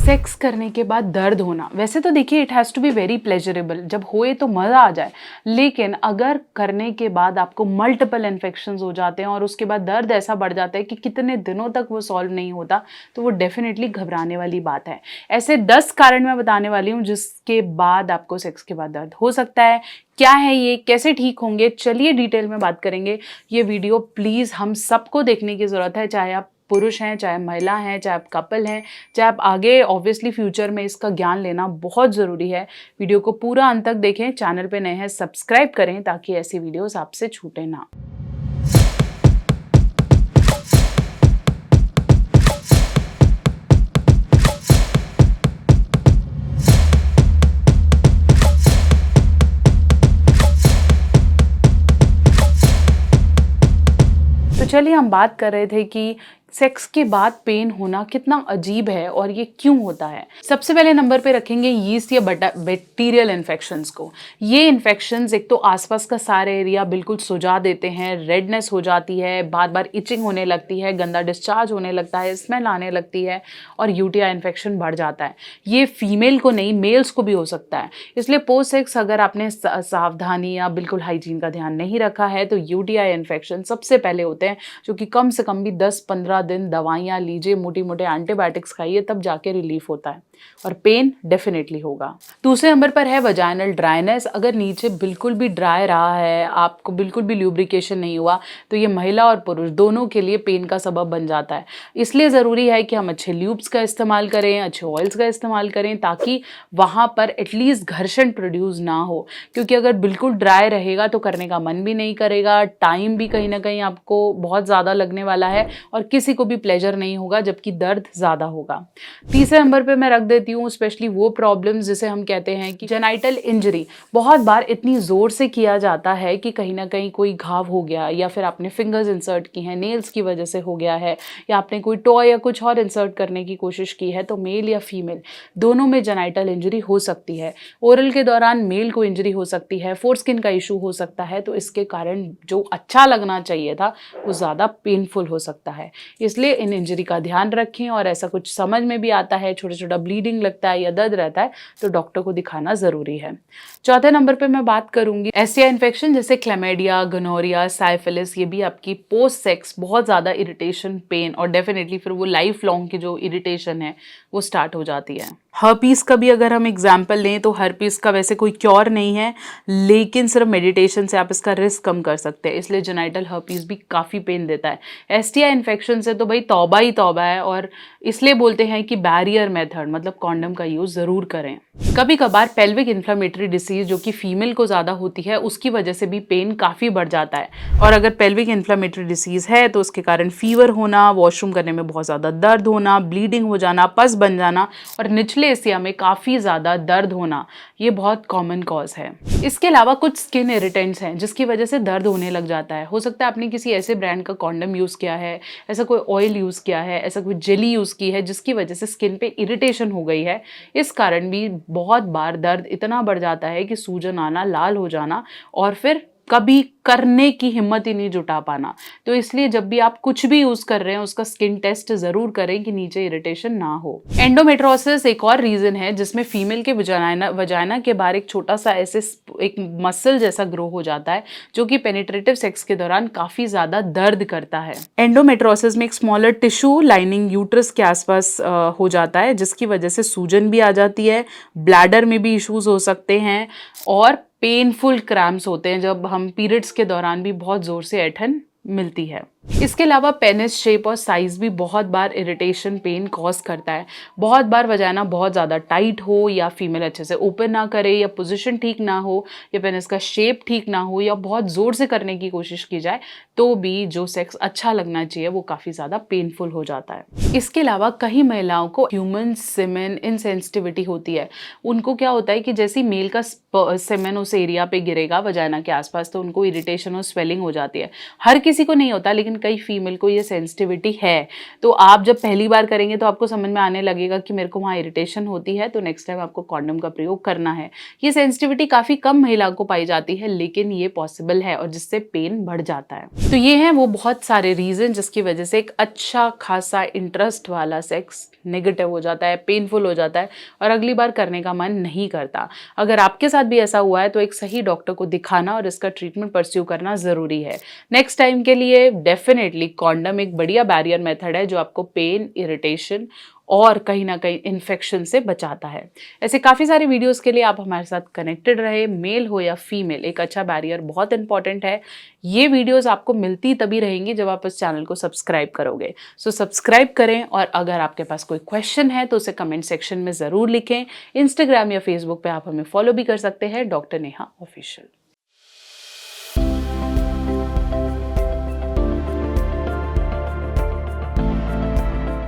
Sex करने के बाद दर्द होना, वैसे तो देखिए it has to be very pleasurable, जब होए तो मज़ा आ जाए। लेकिन अगर करने के बाद आपको मल्टीपल इन्फेक्शंस हो जाते हैं और उसके बाद दर्द ऐसा बढ़ जाता है कि कितने दिनों तक वो सॉल्व नहीं होता, तो वो डेफिनेटली घबराने वाली बात है। ऐसे 10 कारण मैं बताने वाली हूँ जिसके बाद आपको सेक्स के बाद दर्द हो सकता है। क्या है ये, कैसे ठीक होंगे, चलिए डिटेल में बात करेंगे। ये वीडियो प्लीज़ हम सबको देखने की ज़रूरत है, चाहे आप पुरुष हैं, चाहे महिला हैं, चाहे आप कपल हैं, चाहे आप आगे ऑब्वियसली फ्यूचर में इसका ज्ञान लेना बहुत ज़रूरी है। वीडियो को पूरा अंत तक देखें, चैनल पे नए हैं सब्सक्राइब करें ताकि ऐसी वीडियोस आपसे छूटे ना। तो चलिए हम बात कर रहे थे कि सेक्स के बाद पेन होना कितना अजीब है और ये क्यों होता है। सबसे पहले नंबर पे रखेंगे यीस्ट या बैक्टीरियल इन्फेक्शंस को। ये इन्फेक्शंस एक तो आसपास का सारा एरिया बिल्कुल सुजा देते हैं, रेडनेस हो जाती है, बार बार इचिंग होने लगती है, गंदा डिस्चार्ज होने लगता है, स्मेल आने लगती है और यूटीआई इन्फेक्शन बढ़ जाता है। ये फीमेल को नहीं, मेल्स को भी हो सकता है। इसलिए पोस्ट सेक्स अगर आपने सावधानी या बिल्कुल हाइजीन का ध्यान नहीं रखा है तो यूटीआई इन्फेक्शन सबसे पहले होते हैं, जो कि कम से कम भी 10-15 दिन दवाइयाँ लीजिए, मोटी मोटे एंटीबायोटिक्स खाइए, तब जाके रिलीफ होता है और पेन डेफिनेटली होगा। दूसरे नंबर पर है वजाइनल ड्राइनेस। अगर नीचे बिल्कुल भी ड्राई रहा है, आपको बिल्कुल भी ल्यूब्रिकेशन नहीं हुआ, तो ये महिला और पुरुष दोनों के लिए पेन का सबब बन जाता है। इसलिए ज़रूरी है कि हम अच्छे ल्यूब्स का इस्तेमाल करें, अच्छे ऑयल्स का इस्तेमाल करें, ताकि वहाँ पर एटलीस्ट घर्षण प्रोड्यूस ना हो। क्योंकि अगर बिल्कुल ड्राई रहेगा तो करने का मन भी नहीं करेगा, टाइम भी कहीं ना कहीं आपको बहुत ज़्यादा लगने वाला है और किसी को भी प्लेजर नहीं होगा, जबकि दर्द ज़्यादा होगा। तीसरे नंबर पे मैं रख देती हूँ स्पेशली वो प्रॉब्लम्स जिसे हम कहते हैं कि जेनाइटल इंजरी। बहुत बार इतनी ज़ोर से किया जाता है कि कहीं ना कहीं कोई घाव हो गया, या फिर आपने फिंगर्स इंसर्ट की हैं, नेल्स की वजह से हो गया है, या आपने कोई टॉय या कुछ और इंसर्ट करने की कोशिश की है, तो मेल या फीमेल दोनों में जेनाइटल इंजरी हो सकती है। ओरल के दौरान मेल को इंजरी हो सकती है, फोरस्किन का इशू हो सकता है, तो इसके कारण जो अच्छा लगना चाहिए था वो ज़्यादा पेनफुल हो सकता है। इसलिए इन इंजरी का ध्यान रखें और ऐसा कुछ समझ में भी आता है, छोटा छोटा ब्लीडिंग लगता है या दर्द रहता है, तो डॉक्टर को दिखाना ज़रूरी है। चौथे नंबर पे मैं बात करूंगी एसटीआई इन्फेक्शन जैसे क्लैमिडिया, गोनोरिया, साइफिलिस। ये भी आपकी पोस्ट सेक्स बहुत ज़्यादा इरिटेशन, पेन और डेफिनेटली फिर वो लाइफ लॉन्ग की जो इरिटेशन है वो स्टार्ट हो जाती है। हर्पीस का भी अगर हम एग्जाम्पल लें तो हर्पीस का वैसे कोई क्योर नहीं है, लेकिन सिर्फ मेडिटेशन से आप इसका रिस्क कम कर सकते हैं। इसलिए जेनाइटल हर्पीस भी काफ़ी पेन देता है। एसटीआई इन्फेक्शन से तो भाई तौबा ही तौबा है, और इसलिए बोलते हैं कि बैरियर मेथड मतलब कॉन्डम का यूज़ ज़रूर करें। कभी कभार पेल्विक इन्फ्लेमेटरी डिसीज जो कि फीमेल को ज़्यादा होती है, उसकी वजह से भी पेन काफ़ी बढ़ जाता है। और अगर पेल्विक इन्फ्लेमेटरी डिसीज़ है तो उसके कारण फीवर होना, वॉशरूम करने में बहुत ज़्यादा दर्द होना, ब्लीडिंग हो जाना, पस बन जाना और निचले एशिया में काफ़ी ज़्यादा दर्द होना, ये बहुत कॉमन कॉज है। इसके अलावा कुछ स्किन इरिटेंट्स हैं जिसकी वजह से दर्द होने लग जाता है। हो सकता है आपने किसी ऐसे ब्रांड का कॉन्डम यूज़ किया है, ऐसा कोई ऑयल यूज़ किया है, ऐसा कोई जेली यूज़ की है जिसकी वजह से स्किन पे इरिटेशन हो गई है। इस कारण भी बहुत बार दर्द इतना बढ़ जाता है कि सूजन आना, लाल हो जाना और फिर कभी करने की हिम्मत ही नहीं जुटा पाना। तो इसलिए जब भी आप कुछ भी यूज कर रहे हैं उसका स्किन टेस्ट जरूर करें कि नीचे इरिटेशन ना हो। एंडोमेट्रोसिस एक और रीजन है जिसमें फीमेल के वजाइना के बाहर एक छोटा सा ऐसे एक मसल जैसा ग्रो हो जाता है, जो कि पेनिट्रेटिव सेक्स के दौरान काफी ज्यादा दर्द करता है। एंडोमेट्रोसिस में एक स्मॉलर टिश्यू लाइनिंग यूट्रस के आसपास हो जाता है, जिसकी वजह से सूजन भी आ जाती है, ब्लैडर में भी इश्यूज हो सकते हैं और पेनफुल क्रैम्प्स होते हैं जब हम पीरियड्स के दौरान भी बहुत जोर से ऐंठन मिलती है। इसके अलावा पेनिस शेप और साइज भी बहुत बार इरिटेशन, पेन कॉज करता है। बहुत बार वजाइना बहुत ज़्यादा टाइट हो, या फीमेल अच्छे से ओपन ना करे, या पोजीशन ठीक ना हो, या पेनिस का शेप ठीक ना हो, या बहुत ज़ोर से करने की कोशिश की जाए, तो भी जो सेक्स अच्छा लगना चाहिए वो काफ़ी ज़्यादा पेनफुल हो जाता है। इसके अलावा कई महिलाओं को ह्यूमन सीमेन इनसेंसिटिविटी होती है। उनको क्या होता है कि जैसे मेल का सीमेन उस एरिया पे गिरेगा वजाइना के आसपास, तो उनको इरिटेशन और स्वेलिंग हो जाती है। हर किसी को नहीं होता, लेकिन लेकिन कई फीमेल को ये सेंसिटिविटी है। तो आप जब पहली बार करेंगे तो आपको समझ में आने लगेगा कि मेरे को वहाँ इरिटेशन होती है, तो नेक्स्ट टाइम आपको कॉन्डम का प्रयोग करना है। ये सेंसिटिविटी काफ़ी कम महिलाओं को पाई जाती है, लेकिन ये पॉसिबल है और जिससे पेन बढ़ जाता है। तो ये हैं वो बहुत सारे रीज़न जिसकी वजह से एक अच्छा खासा इंटरेस्ट वाला सेक्स नेगेटिव हो जाता है, पेनफुल हो जाता है और अगली बार करने का मन नहीं करता। अगर आपके साथ भी ऐसा हुआ है तो एक सही डॉक्टर को दिखाना और इसका ट्रीटमेंट परस्यू करना ज़रूरी है। नेक्स्ट टाइम के लिए डेफिनेटली कॉन्डम एक बढ़िया बैरियर मेथड है जो आपको पेन, इरिटेशन और कहीं ना कहीं इन्फेक्शन से बचाता है। ऐसे काफ़ी सारे वीडियोस के लिए आप हमारे साथ कनेक्टेड रहे, मेल हो या फीमेल, एक अच्छा बैरियर बहुत इंपॉर्टेंट है। ये वीडियोस आपको मिलती तभी रहेंगी जब आप इस चैनल को सब्सक्राइब करोगे। सो सब्सक्राइब करें और अगर आपके पास कोई क्वेश्चन है तो उसे कमेंट सेक्शन में ज़रूर लिखें। इंस्टाग्राम या फेसबुक पे आप हमें फॉलो भी कर सकते हैं, डॉक्टर नेहा ऑफिशियल।